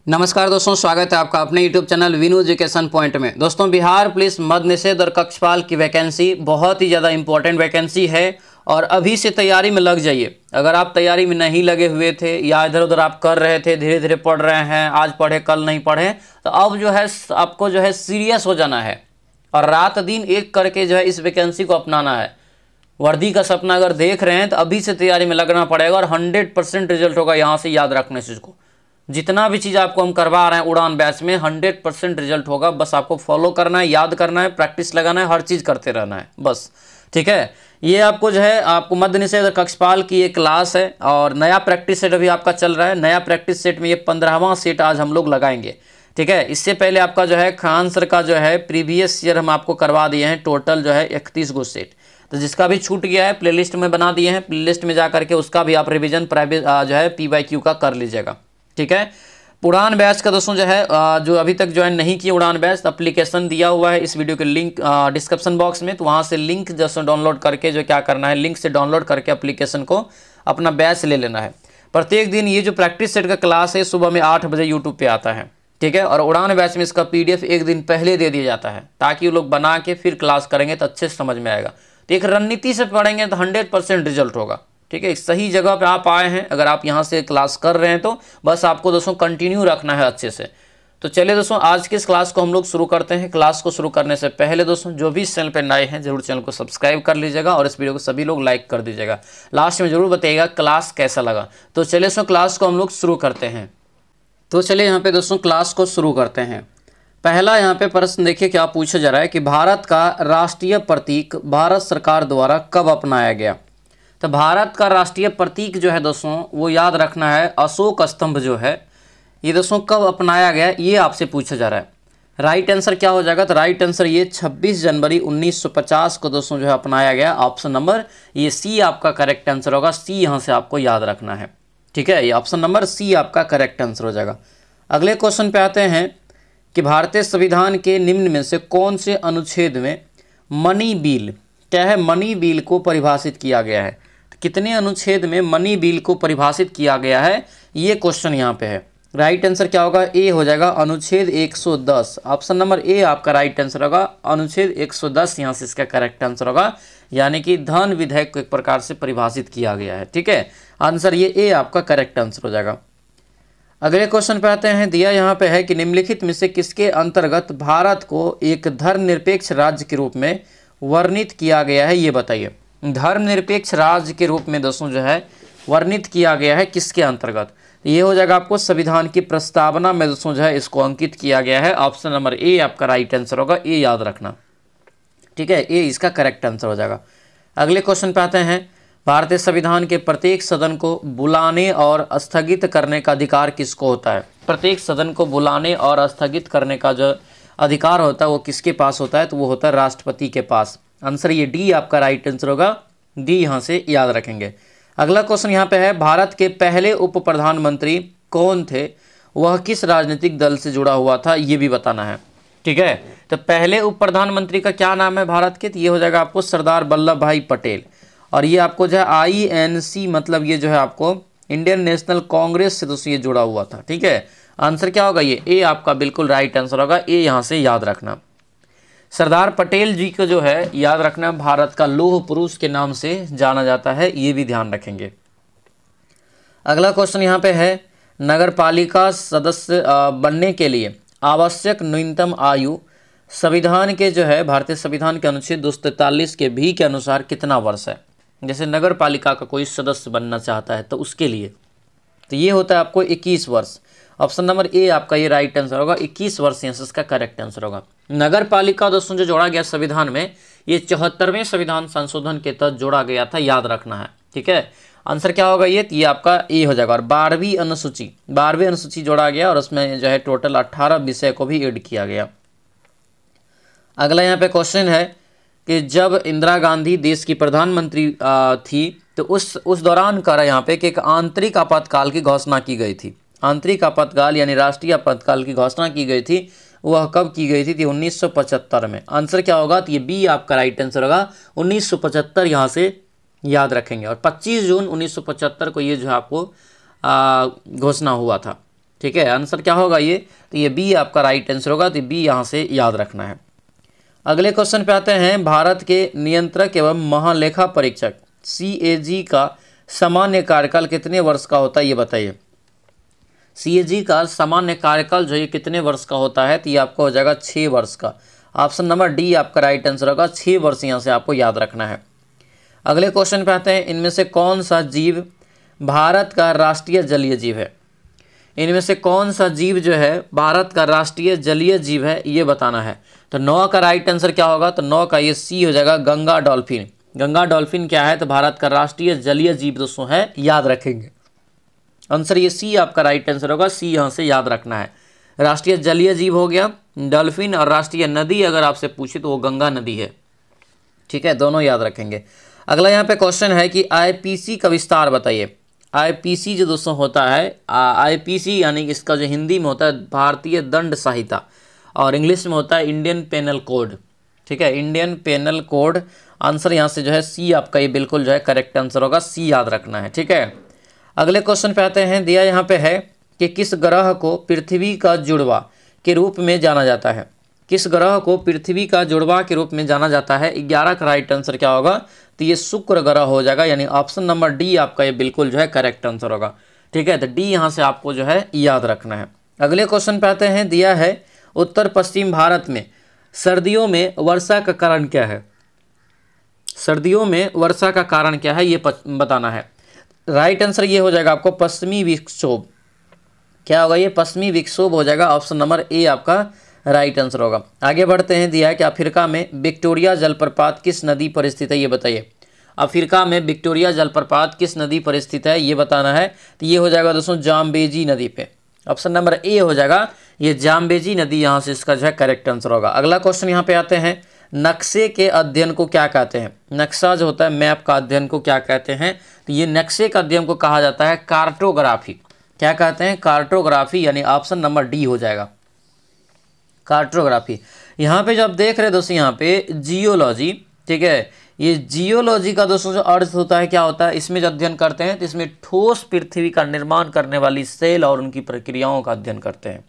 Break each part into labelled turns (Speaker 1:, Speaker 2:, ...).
Speaker 1: नमस्कार दोस्तों, स्वागत है आपका अपने YouTube channel Vinu education point में। दोस्तों, बिहार पुलिस मद्य निषेध और कक्षपाल की वैकेंसी बहुत ही ज़्यादा इंपॉर्टेंट वैकेंसी है और अभी से तैयारी में लग जाइए। अगर आप तैयारी में नहीं लगे हुए थे या इधर उधर आप कर रहे थे, धीरे धीरे पढ़ रहे हैं, आज पढ़े कल नहीं पढ़े, तो अब जो है आपको जो है सीरियस हो जाना है और रात दिन एक करके जो है इस वैकेंसी को अपनाना है। वर्दी का सपना अगर देख रहे हैं तो अभी से तैयारी में लगना पड़ेगा और 100% रिजल्ट होगा। यहाँ से याद रखने से इसको जितना भी चीज़ आपको हम करवा रहे हैं उड़ान बैच में 100% रिजल्ट होगा। बस आपको फॉलो करना है, याद करना है, प्रैक्टिस लगाना है, हर चीज़ करते रहना है बस। ठीक है, ये आपको जो है आपको मद्य निषेध कक्षपाल की एक क्लास है और नया प्रैक्टिस सेट अभी आपका चल रहा है। नया प्रैक्टिस सेट में ये 15वां सेट आज हम लोग लगाएंगे। ठीक है, इससे पहले आपका जो है खान सर का जो है प्रीवियस ईयर हम आपको करवा दिए हैं, टोटल जो है 31 गो सेट। तो जिसका भी छूट गया है प्लेलिस्ट में बना दिए हैं, प्लेलिस्ट में जा करके उसका भी आप रिवीजन प्राइवेट जो है PYQ का कर लीजिएगा। ठीक है, उड़ान बैच का दोस्तों जो है जो अभी तक ज्वाइन नहीं किए उड़ान बैच, एप्लीकेशन दिया हुआ है इस वीडियो के लिंक डिस्क्रिप्शन बॉक्स में, तो वहाँ से लिंक जैसे डाउनलोड करके जो क्या करना है, लिंक से डाउनलोड करके एप्लीकेशन को अपना बैच ले लेना है। प्रत्येक दिन ये जो प्रैक्टिस सेट का क्लास है सुबह में 8 बजे यूट्यूब पे आता है। ठीक है, और उड़ान बैच में इसका PDF एक दिन पहले दे दिया जाता है ताकि वो लोग बना के फिर क्लास करेंगे तो अच्छे से समझ में आएगा। तो एक रणनीति से पढ़ेंगे तो 100% रिजल्ट होगा। ठीक है, सही जगह पे आप आए हैं। अगर आप यहाँ से क्लास कर रहे हैं तो बस आपको दोस्तों कंटिन्यू रखना है अच्छे से। तो चलिए दोस्तों, आज की इस क्लास को हम लोग शुरू करते हैं। क्लास को शुरू करने से पहले दोस्तों जो भी इस चैनल पे नए हैं जरूर चैनल को सब्सक्राइब कर लीजिएगा और इस वीडियो को सभी लोग लाइक कर दीजिएगा। लास्ट में जरूर बताइएगा क्लास कैसा लगा। तो चलिए दोस्तों क्लास को हम लोग शुरू करते हैं। तो चलिए यहाँ पे दोस्तों क्लास को शुरू करते हैं। पहला यहाँ पे प्रश्न देखिए क्या पूछा जा रहा है कि भारत का राष्ट्रीय प्रतीक भारत सरकार द्वारा कब अपनाया गया। तो भारत का राष्ट्रीय प्रतीक जो है दोस्तों वो याद रखना है, अशोक स्तंभ जो है ये दोस्तों कब अपनाया गया ये आपसे पूछा जा रहा है। राइट आंसर क्या हो जाएगा, तो राइट आंसर ये 26 जनवरी 1950 को दोस्तों जो है अपनाया गया। ऑप्शन नंबर ये सी आपका करेक्ट आंसर होगा। सी यहाँ से आपको याद रखना है। ठीक है, ये ऑप्शन नंबर सी आपका करेक्ट आंसर हो जाएगा। अगले क्वेश्चन पे आते हैं कि भारतीय संविधान के निम्न में से कौन से अनुच्छेद में मनी बिल क्या है, मनी बिल को परिभाषित किया गया है। कितने अनुच्छेद में मनी बिल को परिभाषित किया गया है ये क्वेश्चन यहाँ पे है। राइट आंसर क्या होगा, ए हो जाएगा अनुच्छेद 110। ऑप्शन नंबर ए आपका राइट आंसर होगा, अनुच्छेद 110 यहाँ से इसका करेक्ट आंसर होगा। यानी कि धन विधेयक को एक प्रकार से परिभाषित किया गया है। ठीक है, आंसर ये ए आपका करेक्ट आंसर हो जाएगा। अगले क्वेश्चन पे आते हैं। दिया यहाँ पे है कि निम्नलिखित में से किसके अंतर्गत भारत को एक धर्मनिरपेक्ष राज्य के रूप में वर्णित किया गया है, ये बताइए। धर्मनिरपेक्ष राज्य के रूप में दोस्तों जो है वर्णित किया गया है किसके अंतर्गत, ये हो जाएगा आपको संविधान की प्रस्तावना में दोस्तों जो है इसको अंकित किया गया है। ऑप्शन नंबर ए आपका राइट आंसर होगा, ए याद रखना। ठीक है, ए इसका करेक्ट आंसर हो जाएगा। अगले क्वेश्चन पे आते हैं। भारतीय संविधान के प्रत्येक सदन को बुलाने और स्थगित करने का अधिकार किसको होता है। प्रत्येक सदन को बुलाने और स्थगित करने का जो अधिकार होता है वो किसके पास होता है, तो वो होता है राष्ट्रपति के पास। आंसर ये डी आपका राइट आंसर होगा, डी यहाँ से याद रखेंगे। अगला क्वेश्चन यहाँ पे है, भारत के पहले उप प्रधानमंत्री कौन थे, वह किस राजनीतिक दल से जुड़ा हुआ था, ये भी बताना है। ठीक है, तो पहले उप प्रधानमंत्री का क्या नाम है भारत के, तो ये हो जाएगा आपको सरदार वल्लभ भाई पटेल। और ये आपको जो है INC मतलब ये जो है आपको इंडियन नेशनल कांग्रेस से दोस्तों ये जुड़ा हुआ था। ठीक है, आंसर क्या होगा, ये ए आपका बिल्कुल राइट आंसर होगा, ए यहाँ से याद रखना। सरदार पटेल जी को जो है याद रखना भारत का लौह पुरुष के नाम से जाना जाता है, ये भी ध्यान रखेंगे। अगला क्वेश्चन यहाँ पे है, नगर पालिका सदस्य बनने के लिए आवश्यक न्यूनतम आयु संविधान के जो है भारतीय संविधान के अनुच्छेद 243 के भी के अनुसार कितना वर्ष है। जैसे नगर पालिका का कोई सदस्य बनना चाहता है तो उसके लिए तो ये होता है आपको 21 वर्ष। ऑप्शन नंबर ए आपका ये राइट आंसर होगा, 21 वर्ष यहाँ से इसका करेक्ट आंसर होगा। नगर पालिका दोस्तों जो जोड़ा गया संविधान में ये 74वें संविधान संशोधन के तहत जोड़ा गया था, याद रखना है। ठीक है, आंसर क्या होगा ये आपका ए हो जाएगा। और 12वीं अनुसूची जोड़ा गया और उसमें जो है टोटल 18 विषय को भी ऐड किया गया। अगला यहाँ पे क्वेश्चन है कि जब इंदिरा गांधी देश की प्रधानमंत्री थी तो उस दौरान कर यहाँ पे कि एक आंतरिक आपातकाल की घोषणा की गई थी। आंतरिक आपातकाल यानी राष्ट्रीय आपातकाल की घोषणा की गई थी, वह कब की गई थी, 1975 में। आंसर क्या होगा, तो ये बी आपका राइट आंसर होगा, 1975 यहाँ से याद रखेंगे। और 25 जून 1975 को ये जो है आपको घोषणा हुआ था। ठीक है, आंसर क्या होगा ये, तो ये बी आपका राइट आंसर होगा, तो बी यहाँ से याद रखना है। अगले क्वेश्चन पे आते हैं, भारत के नियंत्रक एवं महालेखा परीक्षक CAG का सामान्य कार्यकाल कितने वर्ष का होता है ये बताइए। CAG का सामान्य कार्यकाल जो ये कितने वर्ष का होता है, तो ये आपको हो जाएगा 6 वर्ष का। ऑप्शन नंबर डी आपका राइट आंसर होगा, 6 वर्ष यहाँ से आपको याद रखना है। अगले क्वेश्चन पे आते हैं, इनमें से कौन सा जीव भारत का राष्ट्रीय जलीय जीव है। इनमें से कौन सा जीव जो है भारत का राष्ट्रीय जलीय जीव है ये बताना है। तो 9 का राइट आंसर क्या होगा, तो 9 का ये सी हो जाएगा, गंगा डॉल्फिन। गंगा डॉल्फिन क्या है, तो भारत का राष्ट्रीय जलीय जीव दोस्तों है, याद रखेंगे। आंसर ये सी आपका राइट आंसर होगा, सी यहाँ से याद रखना है। राष्ट्रीय जलीय जीव हो गया डॉल्फिन, और राष्ट्रीय नदी अगर आपसे पूछे तो वो गंगा नदी है। ठीक है, दोनों याद रखेंगे। अगला यहाँ पे क्वेश्चन है कि IPC का विस्तार बताइए। IPC जो दोस्तों होता है, IPC यानी इसका जो हिंदी में होता है भारतीय दंड संहिता, और इंग्लिश में होता है इंडियन पेनल कोड। ठीक है, इंडियन पेनल कोड। आंसर यहाँ से जो है सी आपका ये बिल्कुल जो है करेक्ट आंसर होगा, सी याद रखना है। ठीक है, अगले क्वेश्चन पे आते हैं, दिया यहाँ पे है कि किस ग्रह को पृथ्वी का जुड़वा के रूप में जाना जाता है। किस ग्रह को पृथ्वी का जुड़वा के रूप में जाना जाता है। 11 का राइट आंसर क्या होगा, तो ये शुक्र ग्रह हो जाएगा, यानी ऑप्शन नंबर डी आपका ये बिल्कुल जो है करेक्ट आंसर होगा। ठीक है, तो डी यहाँ से आपको जो है याद रखना है। अगले क्वेश्चन पे आते हैं, दिया है उत्तर पश्चिम भारत में सर्दियों में वर्षा का कारण क्या है। सर्दियों में वर्षा का कारण क्या है ये बताना है। राइट आंसर ये हो जाएगा आपको पश्चिमी विक्षोभ। क्या होगा ये, पश्चिमी विक्षोभ हो जाएगा। ऑप्शन नंबर ए आपका राइट आंसर होगा। आगे बढ़ते हैं, दिया है कि अफ्रीका में विक्टोरिया जलप्रपात किस नदी पर स्थित है ये बताइए। अफ्रीका में विक्टोरिया जलप्रपात किस नदी पर स्थित है ये बताना है। तो ये हो जाएगा दोस्तों जाम्बेजी नदी पे। ऑप्शन नंबर ए हो जाएगा, ये जाम्बेजी नदी यहाँ से इसका जो है करेक्ट आंसर होगा। अगला क्वेश्चन यहाँ पे आते हैं, नक्शे के अध्ययन को क्या कहते हैं। नक्शा जो होता है मैप का अध्ययन को क्या कहते हैं, तो ये नक्शे का अध्ययन को कहा जाता है कार्टोग्राफी। क्या कहते हैं, कार्टोग्राफी, यानी ऑप्शन नंबर डी हो जाएगा कार्टोग्राफी। यहाँ पे जो आप देख रहे हैं दोस्तों, यहाँ पे जियोलॉजी, ठीक है, ये जियोलॉजी का दोस्तों जो अर्थ होता है क्या होता है, इसमें जो अध्ययन करते हैं तो इसमें ठोस पृथ्वी का निर्माण करने वाली सेल और उनकी प्रक्रियाओं का अध्ययन करते हैं।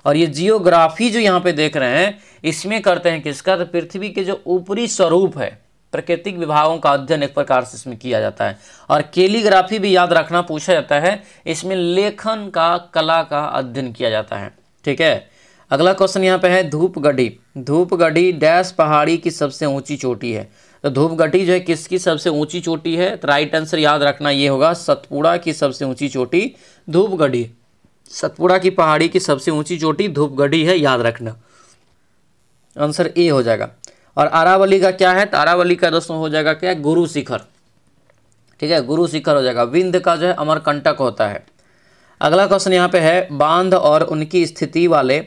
Speaker 1: और ये जियोग्राफी जो यहाँ पे देख रहे हैं इसमें करते हैं किसका, तो पृथ्वी के जो ऊपरी स्वरूप है, प्राकृतिक विभागों का अध्ययन एक प्रकार से इसमें किया जाता है। और कैलीग्राफी भी याद रखना पूछा जाता है, इसमें लेखन का कला का अध्ययन किया जाता है। ठीक है, अगला क्वेश्चन यहाँ पे है, धूपगढ़ी। धूपगढ़ी डैश पहाड़ी की सबसे ऊंची चोटी है। तो धूपगढ़ी जो है किसकी सबसे ऊंची चोटी है, तो राइट आंसर याद रखना ये होगा सतपुड़ा की सबसे ऊंची चोटी धूपगढ़ी। सतपुड़ा की पहाड़ी की सबसे ऊंची चोटी धूपगढ़ी है, याद रखना। आंसर ए हो जाएगा। और अरावली का क्या है, तो अरावली का दोस्तों हो जाएगा क्या, गुरु शिखर। ठीक है, गुरु शिखर हो जाएगा। विंध्य का जो है अमरकंटक होता है। अगला क्वेश्चन यहाँ पे है, बांध और उनकी स्थिति वाले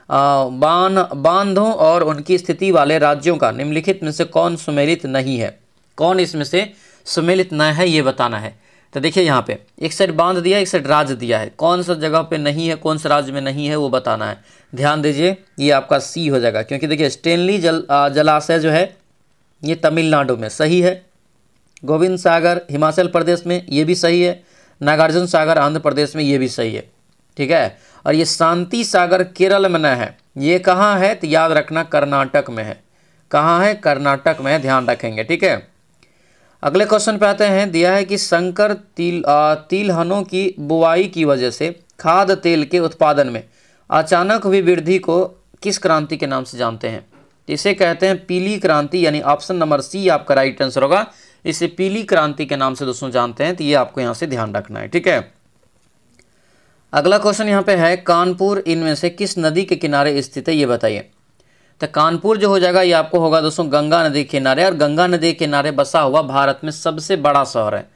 Speaker 1: बांधों और उनकी स्थिति वाले राज्यों का निम्नलिखित में से कौन सुमेलित नहीं है। कौन इसमें से सुमेलित न है ये बताना है। तो देखिए यहाँ पे एक साइड बांध दिया है, एक साइड राज्य दिया है, कौन सा जगह पे नहीं है, कौन सा राज्य में नहीं है वो बताना है। ध्यान दीजिए, ये आपका सी हो जाएगा, क्योंकि देखिए स्टेनली जलाशय जो है ये तमिलनाडु में सही है, गोविंद सागर हिमाचल प्रदेश में ये भी सही है, नागार्जुन सागर आंध्र प्रदेश में ये भी सही है। ठीक है, और ये शांति सागर केरल में न है, ये कहाँ है, तो याद रखना कर्नाटक में है। कहाँ है, कर्नाटक में है, ध्यान रखेंगे। ठीक है, अगले क्वेश्चन पे आते हैं, दिया है कि संकर तिलहनों की बुवाई की वजह से खाद्य तेल के उत्पादन में अचानक हुई वृद्धि को किस क्रांति के नाम से जानते हैं। इसे कहते हैं पीली क्रांति, यानी ऑप्शन नंबर सी आपका राइट आंसर होगा। इसे पीली क्रांति के नाम से दोस्तों जानते हैं, तो ये आपको यहाँ से ध्यान रखना है। ठीक है, अगला क्वेश्चन यहाँ पे है, कानपुर इनमें से किस नदी के किनारे स्थित है ये बताइए। तो कानपुर जो हो जाएगा ये आपको होगा दोस्तों गंगा नदी के किनारे, और गंगा नदी के किनारे बसा हुआ भारत में सबसे बड़ा शहर है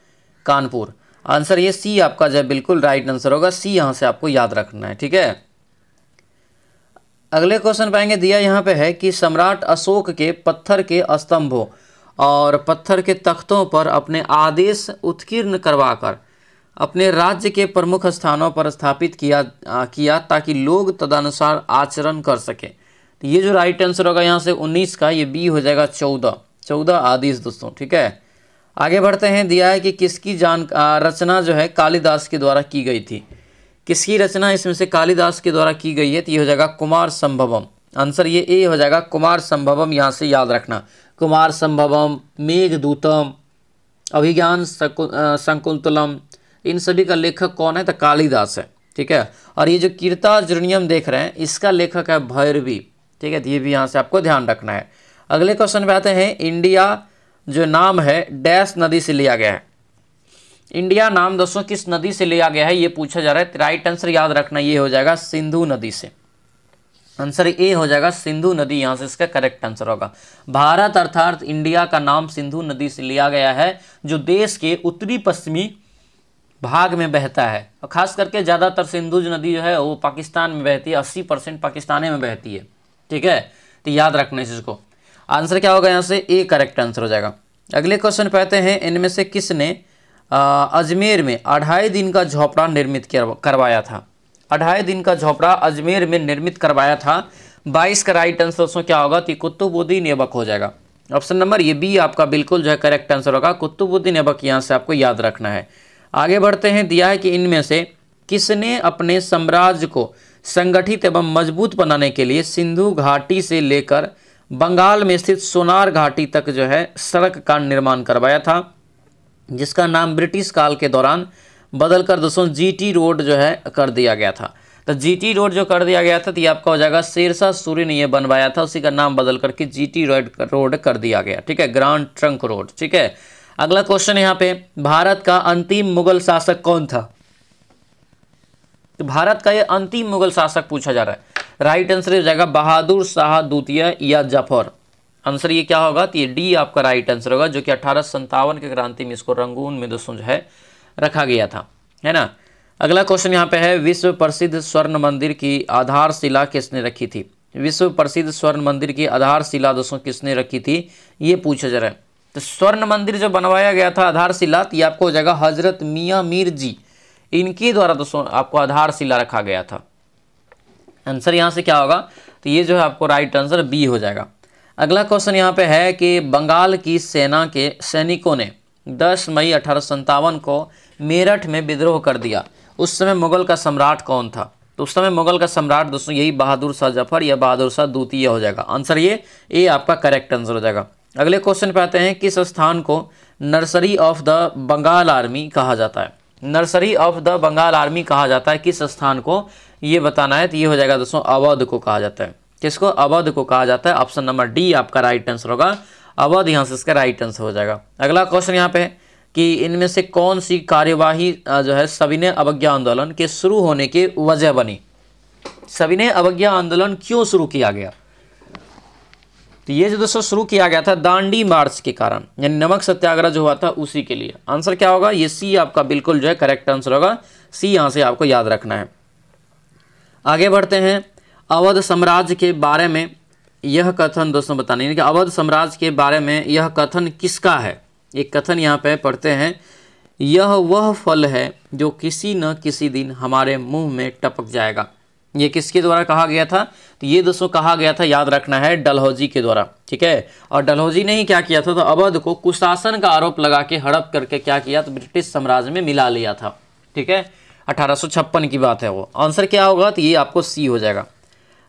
Speaker 1: कानपुर। आंसर ये सी आपका जो है बिल्कुल राइट आंसर होगा, सी यहाँ से आपको याद रखना है। ठीक है, अगले क्वेश्चन पाएंगे, दिया यहाँ पे है कि सम्राट अशोक के पत्थर के स्तंभों और पत्थर के तख्तों पर अपने आदेश उत्कीर्ण करवाकर अपने राज्य के प्रमुख स्थानों पर स्थापित किया ताकि लोग तदनुसार आचरण कर सके। तो ये जो राइट आंसर होगा यहाँ से 19 का, ये बी हो जाएगा 14 आदेश दोस्तों। ठीक है, आगे बढ़ते हैं, दिया है कि किसकी रचना जो है कालिदास के द्वारा की गई थी। किसकी रचना इसमें से कालिदास के द्वारा की गई है? तो ये हो जाएगा कुमार संभवम। आंसर ये ए हो जाएगा, कुमार संभवम, यहाँ से याद रखना। कुमार संभवम, मेघदूतम, अभिज्ञान शकुंतलम, इन सभी का लेखक कौन है? तो कालिदास है। ठीक है। और ये जो कीर्तार्जुनीयम देख रहे हैं इसका लेखक है भैरवी। ठीक है, तो ये भी यहाँ से आपको ध्यान रखना है। अगले क्वेश्चन पे आते हैं। इंडिया जो नाम है डैश नदी से लिया गया है? इंडिया नाम दोस्तों किस नदी से लिया गया है ये पूछा जा रहा है। राइट आंसर याद रखना, ये हो जाएगा सिंधु नदी से। आंसर ए हो जाएगा सिंधु नदी, यहाँ से इसका करेक्ट आंसर होगा। भारत अर्थात इंडिया का नाम सिंधु नदी से लिया गया है, जो देश के उत्तरी पश्चिमी भाग में बहता है। और खास करके ज़्यादातर सिंधु नदी जो है वो पाकिस्तान में बहती है, 80% पाकिस्तान में बहती है। ठीक है, तो याद रखना इस चीज़ को। आंसर क्या होगा? यहाँ से ए करेक्ट आंसर हो जाएगा। अगले क्वेश्चन पे आते हैं। इनमें से किसने अजमेर में 2.5 दिन का झोपड़ा निर्मित करवाया था? 2.5 दिन का झोपड़ा अजमेर में निर्मित करवाया था। 22 का राइट आंसर दोस्तों क्या होगा? तो कुतुबुद्दीन ऐबक हो जाएगा। ऑप्शन नंबर ये बी आपका बिल्कुल जो है करेक्ट आंसर होगा, कुतुबुद्दीन ऐबक, यहाँ से आपको याद रखना है। आगे बढ़ते हैं। दिया है कि इनमें से किसने अपने साम्राज्य को संगठित एवं मजबूत बनाने के लिए सिंधु घाटी से लेकर बंगाल में स्थित सोनार घाटी तक जो है सड़क का निर्माण करवाया था, जिसका नाम ब्रिटिश काल के दौरान बदलकर दोस्तों जीटी रोड जो है कर दिया गया था। तो जीटी रोड जो कर दिया गया था तो ये आपका हो जाएगा शेरशाह सूरी ने ये बनवाया था, उसी का नाम बदल करके जीटी रोड कर दिया गया। ठीक है, ग्रांड ट्रंक रोड। ठीक है। अगला क्वेश्चन यहाँ पे, भारत का अंतिम मुगल शासक कौन था? तो भारत का ये अंतिम मुगल शासक पूछा जा रहा है। राइट आंसर हो जाएगा बहादुर शाह द्वितीय या जफर। आंसर ये क्या होगा? तो ये डी आपका राइट आंसर होगा, जो कि 1857 के क्रांति में इसको रंगून में दोस्तों जो है रखा गया था, है ना। अगला क्वेश्चन यहाँ पे है। विश्व प्रसिद्ध स्वर्ण मंदिर की आधारशिला किसने रखी थी? विश्व प्रसिद्ध स्वर्ण मंदिर की आधारशिला दोस्तों किसने रखी थी ये पूछा जा रहा है। तो स्वर्ण मंदिर जो बनवाया गया था आधारशिला, तो ये आपको हो जाएगा हजरत मियाँ मीर जी, इनके द्वारा दोस्तों आपको आधारशिला रखा गया था। आंसर यहाँ से क्या होगा? तो ये जो है आपको राइट आंसर बी हो जाएगा। अगला क्वेश्चन यहाँ पे है कि बंगाल की सेना के सैनिकों ने 10 मई 1857 को मेरठ में विद्रोह कर दिया। उस समय मुगल का सम्राट कौन था? तो उस समय मुगल का सम्राट दोस्तों यही बहादुर शाह जफर या बहादुर शाह द्वितीय हो जाएगा। आंसर ये ए आपका करेक्ट आंसर हो जाएगा। अगले क्वेश्चन पे आते हैं। किस स्थान को nursery of the Bengal army कहा जाता है? Nursery of the Bengal army कहा जाता है किस स्थान को, ये बताना है। तो ये हो जाएगा दोस्तों अवध को कहा जाता है। किसको? अवध को कहा जाता है। ऑप्शन नंबर डी आपका राइट आंसर होगा, अवध, यहाँ से इसका राइट आंसर हो जाएगा। अगला क्वेश्चन यहाँ पे है कि इनमें से कौन सी कार्यवाही जो है सविनय अवज्ञा आंदोलन के शुरू होने की वजह बनी? सविनय अवज्ञा आंदोलन क्यों शुरू किया गया? तो ये जो दोस्तों शुरू किया गया था दांडी मार्च के कारण, यानी नमक सत्याग्रह जो हुआ था उसी के लिए। आंसर क्या होगा? ये सी आपका बिल्कुल जो है करेक्ट आंसर होगा, सी यहाँ से आपको याद रखना है। आगे बढ़ते हैं। अवध साम्राज्य के बारे में यह कथन दोस्तों बताने, यानी कि अवध साम्राज्य के बारे में यह कथन किसका है? एक कथन यहाँ पे पढ़ते हैं। यह वह फल है जो किसी न किसी दिन हमारे मुंह में टपक जाएगा। ये किसके द्वारा कहा गया था? तो ये दोस्तों कहा गया था, याद रखना है, डलहौजी के द्वारा। ठीक है। और डलहौजी ने ही क्या किया था? तो अवध को कुशासन का आरोप लगा के हड़प करके क्या किया? तो ब्रिटिश साम्राज्य में मिला लिया था। ठीक है, 1856 की बात है वो। आंसर क्या होगा? तो ये आपको सी हो जाएगा।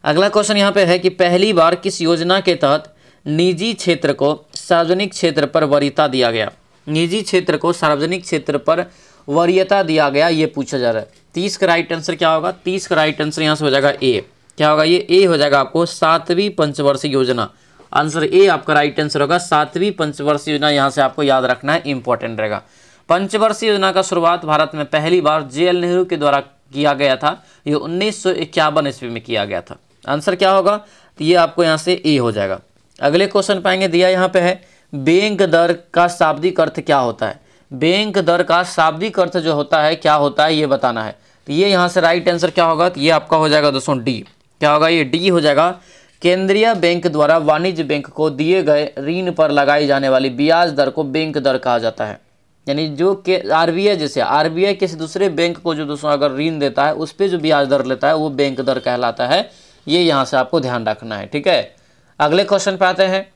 Speaker 1: अगला क्वेश्चन यहाँ पे है कि पहली बार किस योजना के तहत निजी क्षेत्र को सार्वजनिक क्षेत्र पर वरीयता दिया गया? निजी क्षेत्र को सार्वजनिक क्षेत्र पर वरीयता दिया गया, ये पूछा जा रहा है। 30 का राइट आंसर क्या होगा? 30 का राइट आंसर यहाँ से हो जाएगा ए। क्या होगा? ये ए हो जाएगा आपको 7वीं पंचवर्षीय योजना। आंसर ए आपका राइट आंसर होगा, 7वीं पंचवर्षीय योजना, यहाँ से आपको याद रखना है, इंपॉर्टेंट रहेगा। पंचवर्षीय योजना का शुरुआत भारत में पहली बार JL नेहरू के द्वारा किया गया था। ये 1951 ईस्वी में किया गया था। आंसर क्या होगा? तो ये आपको यहाँ से ए हो जाएगा। अगले क्वेश्चन पाएंगे, दिया यहाँ पे है बैंक दर का शाब्दिक अर्थ क्या होता है? बैंक दर का शाब्दिक अर्थ जो होता है क्या होता है ये बताना है। तो ये यहाँ से राइट आंसर क्या होगा? तो ये आपका हो जाएगा दोस्तों डी। क्या होगा? ये डी हो जाएगा। केंद्रीय बैंक द्वारा वाणिज्य बैंक को दिए गए ऋण पर लगाई जाने वाली ब्याज दर को बैंक दर कहा जाता है। यानी जो के आरबीआई, जैसे आरबीआई किसी दूसरे बैंक को जो दोस्तों अगर ऋण देता है उस पर जो ब्याज दर लेता है वो बैंक दर कहलाता है। ये यहाँ से आपको ध्यान रखना है। ठीक है। अगले क्वेश्चन पे आते हैं।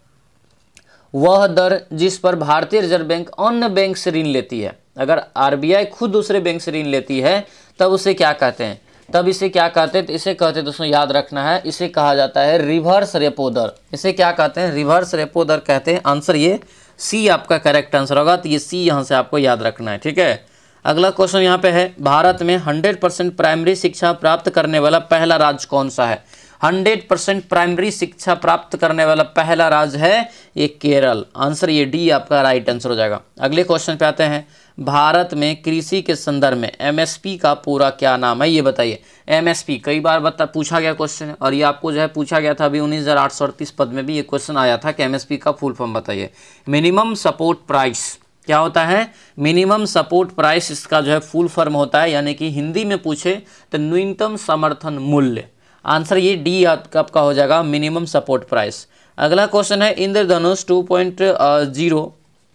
Speaker 1: वह दर जिस पर भारतीय रिजर्व बैंक अन्य बैंक से ऋण लेती है। अगर आरबीआई खुद दूसरे बैंक से ऋण लेती है तब उसे क्या कहते हैं, तब इसे क्या कहते हैं, तो इसे कहते हैं दोस्तों, याद रखना है, इसे कहा जाता है रिवर्स रेपो दर। इसे क्या कहते हैं, रिवर्स रेपो दर कहते हैं। आंसर ये सी आपका करेक्ट आंसर होगा, तो ये सी यहाँ से आपको याद रखना है। ठीक है, अगला क्वेश्चन यहाँ पे है, भारत में 100% प्राइमरी शिक्षा प्राप्त करने वाला पहला राज्य कौन सा है। 100% प्राइमरी शिक्षा प्राप्त करने वाला पहला राज्य है ये केरल। आंसर ये डी आपका राइट आंसर हो जाएगा। अगले क्वेश्चन पे आते हैं, भारत में कृषि के संदर्भ में एमएसपी का पूरा क्या नाम है, ये बताइए। एमएसपी कई बार पूछा गया क्वेश्चन है, और ये आपको जो है पूछा गया था अभी 19,838 पद में भी ये क्वेश्चन आया था कि एमएसपी का फुल फॉर्म बताइए। मिनिमम सपोर्ट प्राइस क्या होता है, मिनिमम सपोर्ट प्राइस इसका जो है फुल फॉर्म होता है, यानी कि हिंदी में पूछे तो न्यूनतम समर्थन मूल्य। आंसर ये डी आपका हो जाएगा, मिनिमम सपोर्ट प्राइस। अगला क्वेश्चन है, इंद्रधनुष 2.0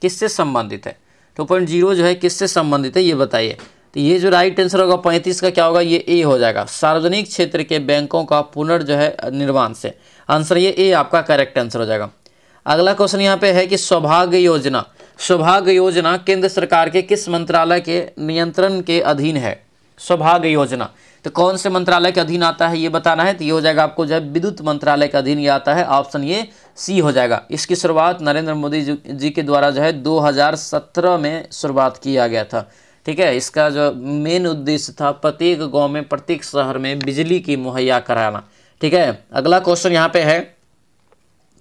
Speaker 1: किससे संबंधित है। 2.0 जो है किससे संबंधित है ये बताइए। तो ये जो राइट आंसर होगा 35 का क्या होगा, ये ए हो जाएगा, सार्वजनिक क्षेत्र के बैंकों का पुनर्निर्माण से। आंसर ये ए आपका करेक्ट आंसर हो जाएगा। अगला क्वेश्चन यहाँ पे है कि सौभाग्य योजना, सौभाग्य योजना केंद्र सरकार के किस मंत्रालय के नियंत्रण के अधीन है। सौभाग्य योजना तो कौन से मंत्रालय के अधीन आता है ये बताना है, तो ये हो जाएगा आपको जो है विद्युत मंत्रालय के अधीन ये आता है। ऑप्शन ये सी हो जाएगा। इसकी शुरुआत नरेंद्र मोदी जी के द्वारा जो है 2017 में शुरुआत किया गया था। ठीक है, इसका जो मेन उद्देश्य था प्रत्येक गांव में, प्रत्येक शहर में बिजली की मुहैया कराना। ठीक है, अगला क्वेश्चन यहाँ पे है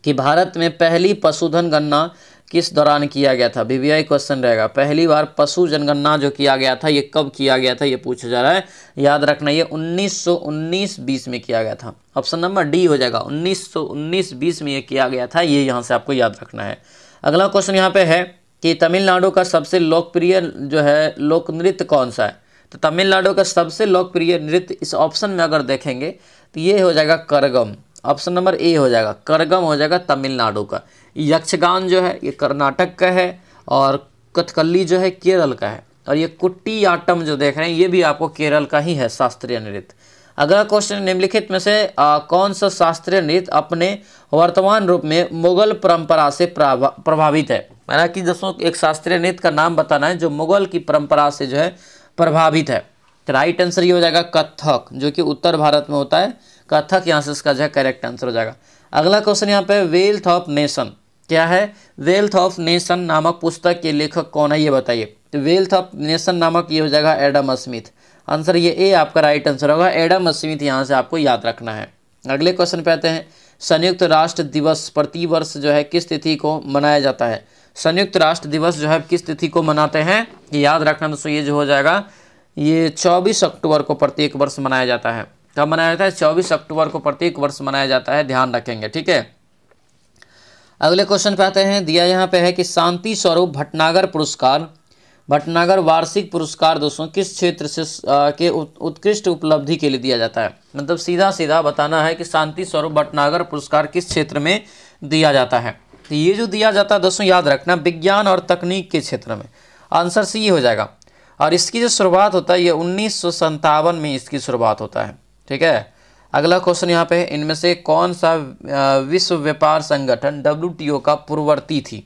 Speaker 1: कि भारत में पहली पशुधन गणना किस दौरान किया गया था। वीवीआई क्वेश्चन रहेगा, पहली बार पशु जनगणना जो किया गया था ये कब किया गया था ये पूछा जा रहा है। याद रखना ये 1919-20 में किया गया था। ऑप्शन नंबर डी हो जाएगा, 1919-20 में ये किया गया था, ये यहाँ से आपको याद रखना है। अगला क्वेश्चन यहाँ पे है कि तमिलनाडु का सबसे लोकप्रिय जो है लोक नृत्य कौन सा है। तो तमिलनाडु का सबसे लोकप्रिय नृत्य इस ऑप्शन में अगर देखेंगे तो ये हो जाएगा करगम। ऑप्शन नंबर ए हो जाएगा, करगम हो जाएगा तमिलनाडु का। यक्षगान जो है ये कर्नाटक का है, और कथकली जो है केरल का है, और ये कुट्टियाट्टम जो देख रहे हैं ये भी आपको केरल का ही है शास्त्रीय नृत्य। अगला क्वेश्चन, निम्नलिखित में से कौन सा शास्त्रीय नृत्य अपने वर्तमान रूप में मुगल परंपरा से प्रभावित है। माना कि दोस्तों एक शास्त्रीय नृत्य का नाम बताना है जो मुगल की परंपरा से जो है प्रभावित है। तो राइट आंसर ये हो जाएगा कथक, जो कि उत्तर भारत में होता है। कथक यहाँ से इसका जो है करेक्ट आंसर हो जाएगा। अगला क्वेश्चन यहाँ पे, वेल्थ ऑफ नेशन क्या है। वेल्थ ऑफ नेशन नामक पुस्तक के लेखक कौन है ये बताइए। तो वेल्थ ऑफ नेशन नामक ये हो जाएगा एडम स्मिथ। आंसर ये ए आपका राइट आंसर होगा, एडम स्मिथ यहाँ से आपको याद रखना है। अगले क्वेश्चन पे आते हैं, संयुक्त राष्ट्र दिवस प्रतिवर्ष जो है किस तिथि को मनाया जाता है। संयुक्त राष्ट्र दिवस जो है किस तिथि को मनाते हैं ये याद रखना दोस्तों, ये जो हो जाएगा ये 24 अक्टूबर को प्रत्येक वर्ष मनाया जाता है। कब मनाया जाता है, 24 अक्टूबर को प्रत्येक वर्ष मनाया जाता है, ध्यान रखेंगे। ठीक है, अगले क्वेश्चन पे आते हैं, दिया यहाँ पे है कि शांति स्वरूप भटनागर पुरस्कार, भटनागर वार्षिक पुरस्कार दोस्तों किस क्षेत्र से के उत्कृष्ट उपलब्धि के लिए दिया जाता है। मतलब सीधा सीधा बताना है कि शांति स्वरूप भटनागर पुरस्कार किस क्षेत्र में दिया जाता है। तो ये जो दिया जाता है दोस्तों याद रखना, विज्ञान और तकनीक के क्षेत्र में। आंसर सी हो जाएगा। और इसकी जो शुरुआत होता है ये 1957 में इसकी शुरुआत होता है। ठीक है, अगला क्वेश्चन यहाँ पे है, इनमें से कौन सा विश्व व्यापार संगठन WTO का पूर्ववर्ती थी।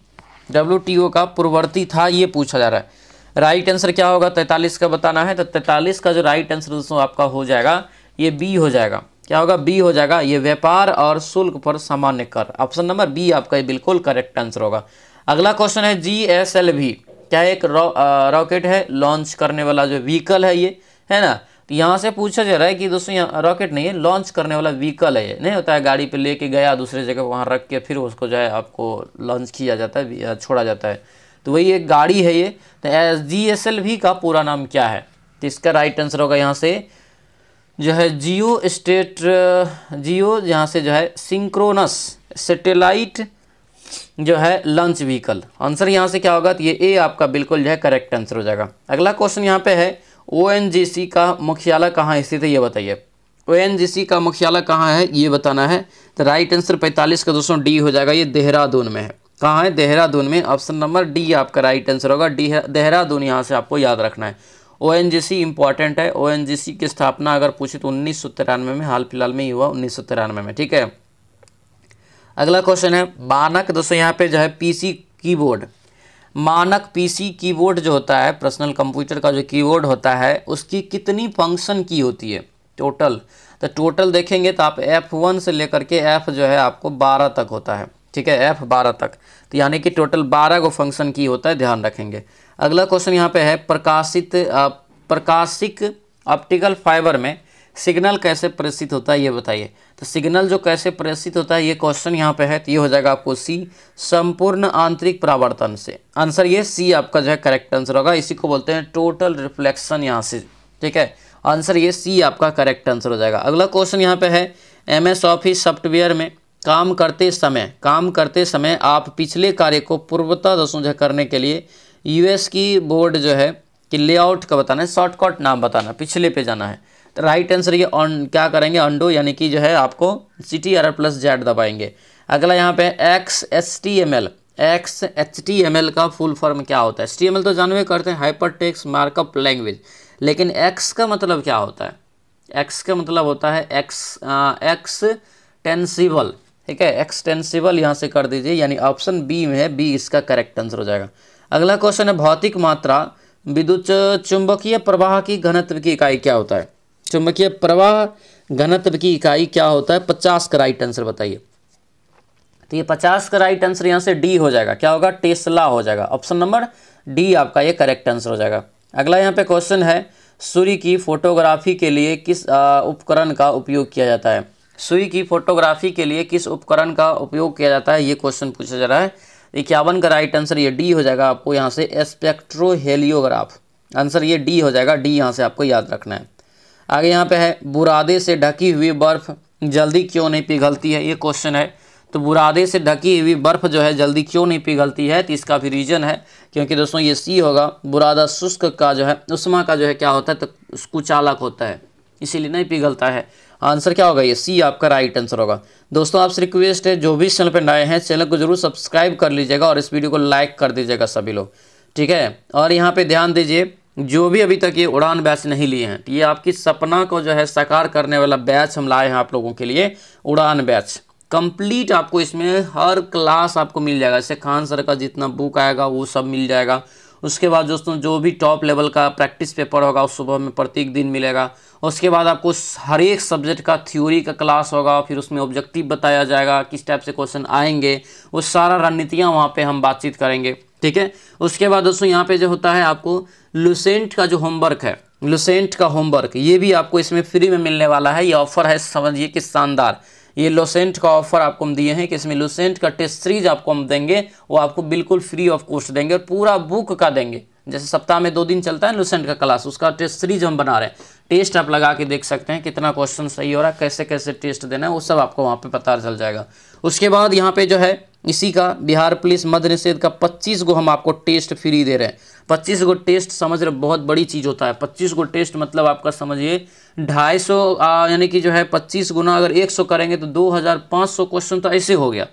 Speaker 1: WTO का पूर्ववर्ती था ये पूछा जा रहा है। राइट आंसर क्या होगा, 43 का बताना है। तो 43 का जो राइट आंसर दोस्तों आपका हो जाएगा ये बी हो जाएगा। क्या होगा, बी हो जाएगा, ये व्यापार और शुल्क पर सामान्य कर। ऑप्शन नंबर बी आपका ये बिल्कुल करेक्ट आंसर होगा। अगला क्वेश्चन है, GSLV क्या एक रॉकेट है लॉन्च करने वाला जो व्हीकल है ये, है ना। तो यहाँ से पूछा जा रहा है कि दोस्तों यहाँ रॉकेट नहीं है, लॉन्च करने वाला व्हीकल है। ये नहीं होता है गाड़ी पे लेके गया दूसरे जगह वहाँ रख के फिर उसको जो है आपको लॉन्च किया जाता है, छोड़ा जाता है, तो वही एक गाड़ी है ये। तो GSLV का पूरा नाम क्या है, तो इसका राइट आंसर होगा यहाँ से जो है जियो यहाँ से जो है सिंक्रोनस सैटेलाइट जो है लॉन्च व्हीकल। आंसर यहाँ से क्या होगा, तो ये ए आपका बिल्कुल जो है करेक्ट आंसर हो जाएगा। अगला क्वेश्चन यहाँ पे है, ONGC का मुख्यालय कहाँ स्थित है ये बताइए। ONGC का मुख्यालय कहाँ है ये बताना है। तो राइट आंसर 45 का दोस्तों डी हो जाएगा, ये देहरादून में है। कहाँ है, देहरादून में। ऑप्शन नंबर डी आपका राइट आंसर होगा, देहरादून यहाँ से आपको याद रखना है। ONGC इंपॉर्टेंट है। ONGC की स्थापना अगर पूछे तो 1993 में, हाल फिलहाल में ही हुआ 1993 में। ठीक है, अगला क्वेश्चन है, मानक दोस्तों यहाँ पे जो है PC कीबोर्ड, मानक पीसी कीबोर्ड जो होता है, पर्सनल कंप्यूटर का जो कीबोर्ड होता है, उसकी कितनी फंक्शन की होती है टोटल? तो टोटल देखेंगे तो आप F1 से लेकर के F जो है आपको 12 तक होता है, ठीक है, F12 तक, तो यानी कि टोटल 12 को फंक्शन की होता है, ध्यान रखेंगे। अगला क्वेश्चन यहाँ पे है, प्रकाशिक ऑप्टिकल फाइबर में सिग्नल कैसे प्रेषित होता है ये बताइए। तो सिग्नल जो कैसे प्रेषित होता है ये क्वेश्चन यहाँ पे है, तो ये हो जाएगा आपको सी, संपूर्ण आंतरिक परावर्तन से। आंसर ये सी आपका जो है करेक्ट आंसर होगा। इसी को बोलते हैं टोटल रिफ्लेक्शन यहाँ से, ठीक है, आंसर ये सी आपका करेक्ट आंसर हो जाएगा। अगला क्वेश्चन यहाँ पे है, MS ऑफिस सॉफ्टवेयर में काम करते समय आप पिछले कार्य को पूर्वतः जो है करने के लिए US की बोर्ड जो है कि लेआउट का बताना है, शॉर्टकट नाम बताना, पिछले पे जाना है। तो राइट आंसर ये क्या करेंगे, अंडो, यानी कि जो है आपको CTRL+Z दबाएंगे। अगला यहाँ पे XHTML का फुल फॉर्म क्या होता है? HTML तो जानवे करते हैं, हाइपर टेक्स्ट मार्कअप लैंग्वेज, लेकिन X का मतलब क्या होता है? X का मतलब होता है एक्सटेंसिबल, ठीक है, एक्सटेंसिबल यहाँ से कर दीजिए, यानी ऑप्शन बी में है, बी इसका करेक्ट आंसर हो जाएगा। अगला क्वेश्चन है, भौतिक मात्रा विद्युत चुंबकीय प्रवाह की घनत्व की इकाई क्या होता है? चुंबकीय प्रवाह घनत्व की इकाई क्या होता है? 50 का राइट आंसर बताइए। तो ये 50 का राइट आंसर यहाँ से डी हो जाएगा, क्या होगा? टेस्ला हो जाएगा। ऑप्शन नंबर डी आपका ये करेक्ट आंसर हो जाएगा। अगला यहाँ पे क्वेश्चन है, सूर्य की फोटोग्राफी के लिए किस उपकरण का उपयोग किया जाता है? सूर्य की फोटोग्राफी के लिए किस उपकरण का उपयोग किया जाता है, ये क्वेश्चन पूछा जा रहा है। 51 का राइट आंसर ये डी हो जाएगा आपको यहाँ से, स्पेक्ट्रोहेलियोग्राफ, आंसर ये डी हो जाएगा, डी यहाँ से आपको याद रखना है। आगे यहाँ पे है, बुरादे से ढकी हुई बर्फ जल्दी क्यों नहीं पिघलती है, ये क्वेश्चन है। तो बुरादे से ढकी हुई बर्फ जो है जल्दी क्यों नहीं पिघलती है? तो इसका भी रीजन है, क्योंकि दोस्तों ये सी होगा, बुरादा शुष्क का जो है उष्मा का जो है क्या होता है, तो कुचालक होता है, इसीलिए नहीं पिघलता है। आंसर क्या होगा? ये सी आपका राइट आंसर होगा। दोस्तों आपसे रिक्वेस्ट है, जो भी चैनल पर नए हैं चैनल को जरूर सब्सक्राइब कर लीजिएगा और इस वीडियो को लाइक कर दीजिएगा सभी लोग, ठीक है। और यहाँ पे ध्यान दीजिए, जो भी अभी तक ये उड़ान बैच नहीं लिए हैं, तो ये आपकी सपना को जो है साकार करने वाला बैच हम लाए हैं आप लोगों के लिए, उड़ान बैच कंप्लीट। आपको इसमें हर क्लास आपको मिल जाएगा, जैसे खान सर का जितना बुक आएगा वो सब मिल जाएगा। उसके बाद दोस्तों जो भी टॉप लेवल का प्रैक्टिस पेपर होगा उस सुबह में प्रत्येक दिन मिलेगा। उसके बाद आपको हर एक सब्जेक्ट का थ्योरी का क्लास होगा, फिर उसमें ऑब्जेक्टिव बताया जाएगा, किस टाइप से क्वेश्चन आएंगे, वो सारा रणनीतियाँ वहाँ पे हम बातचीत करेंगे, ठीक है। उसके बाद दोस्तों यहाँ पे जो होता है आपको लुसेंट का जो होमवर्क है, लुसेंट का होमवर्क ये भी आपको इसमें फ्री में मिलने वाला है। ये ऑफर है, समझिए कि शानदार, ये लुसेंट का ऑफर आपको हम दिए हैं कि इसमें लुसेंट का टेस्ट सीरीज आपको हम देंगे, वो आपको बिल्कुल फ्री ऑफ कॉस्ट देंगे और पूरा बुक का देंगे। जैसे सप्ताह में 2 दिन चलता है लुसेंट का क्लास, उसका टेस्ट सीरीज हम बना रहे हैं। टेस्ट आप लगा के देख सकते हैं कितना क्वेश्चन सही हो रहा है, कैसे कैसे टेस्ट देना है, वो सब आपको वहाँ पे पता चल जाएगा। उसके बाद यहाँ पे जो है इसी का बिहार पुलिस मद्य निषेध का 25 गो हम आपको टेस्ट फ्री दे रहे हैं। 25 गो टेस्ट समझ रहे, बहुत बड़ी चीज़ होता है। 25 गो टेस्ट मतलब आपका समझिए 250, यानी कि जो है 25 गुना अगर 100 करेंगे तो 2500 क्वेश्चन तो ऐसे हो गया।